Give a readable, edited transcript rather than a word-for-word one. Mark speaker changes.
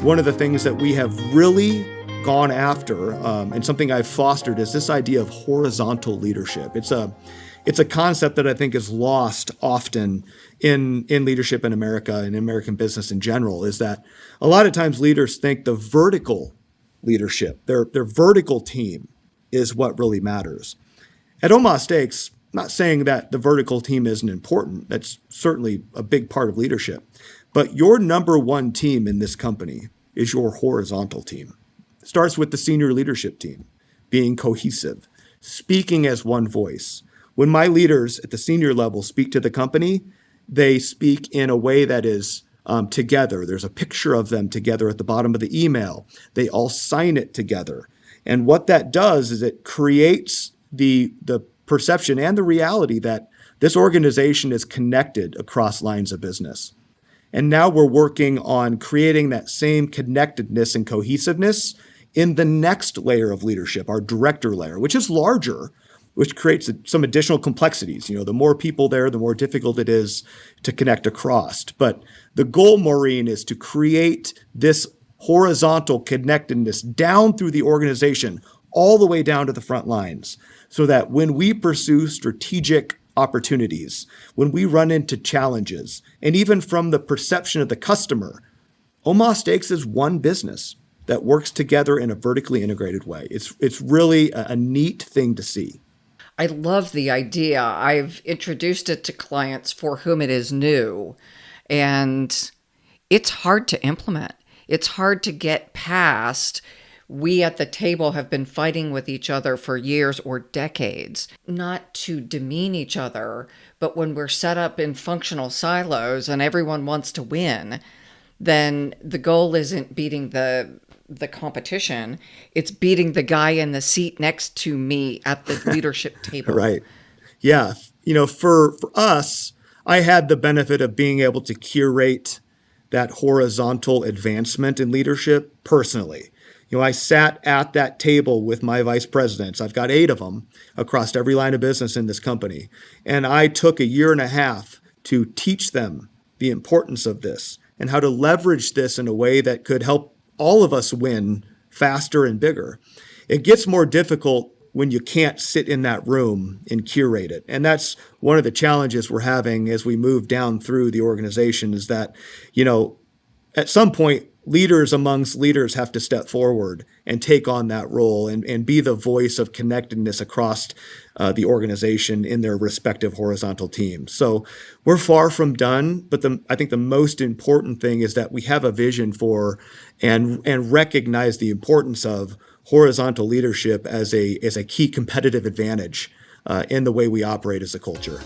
Speaker 1: one of the things that we have really gone after, and something I've fostered, is this idea of horizontal leadership. It's a concept that I think is lost often in leadership in America and in American business in general, is that a lot of times leaders think the vertical leadership, their vertical team, is what really matters. At Omaha Steaks, I'm not saying that the vertical team isn't important. That's certainly a big part of leadership. But your number one team in this company is your horizontal team. It starts with the senior leadership team being cohesive, speaking as one voice. When my leaders at the senior level speak to the company, they speak in a way that is together. There's a picture of them together at the bottom of the email. They all sign it together. And what that does is it creates the perception and the reality that this organization is connected across lines of business. And now we're working on creating that same connectedness and cohesiveness in the next layer of leadership, our director layer, which is larger, which creates some additional complexities. The more people there, the more difficult it is to connect across. But the goal, Maureen, is to create this horizontal connectedness down through the organization, all the way down to the front lines, so that when we pursue strategic opportunities, when we run into challenges, and even from the perception of the customer, Omaha Steaks is one business that works together in a vertically integrated way. It's really a neat thing to see.
Speaker 2: I love the idea. I've introduced it to clients for whom it is new, and it's hard to implement. It's hard to get past. We at the table have been fighting with each other for years or decades, not to demean each other, but when we're set up in functional silos and everyone wants to win, then the goal isn't beating the competition, it's beating the guy in the seat next to me at the leadership table.
Speaker 1: Right. Yeah. For us, I had the benefit of being able to curate that horizontal advancement in leadership personally. I sat at that table with my vice presidents. I've got 8 of them across every line of business in this company. And I took 1.5 years to teach them the importance of this and how to leverage this in a way that could help all of us win faster and bigger. It gets more difficult when you can't sit in that room and curate it. And that's one of the challenges we're having as we move down through the organization, is that, at some point, leaders amongst leaders have to step forward and take on that role and be the voice of connectedness across the organization in their respective horizontal teams. So we're far from done, but I think the most important thing is that we have a vision for and recognize the importance of horizontal leadership as a key competitive advantage in the way we operate as a culture.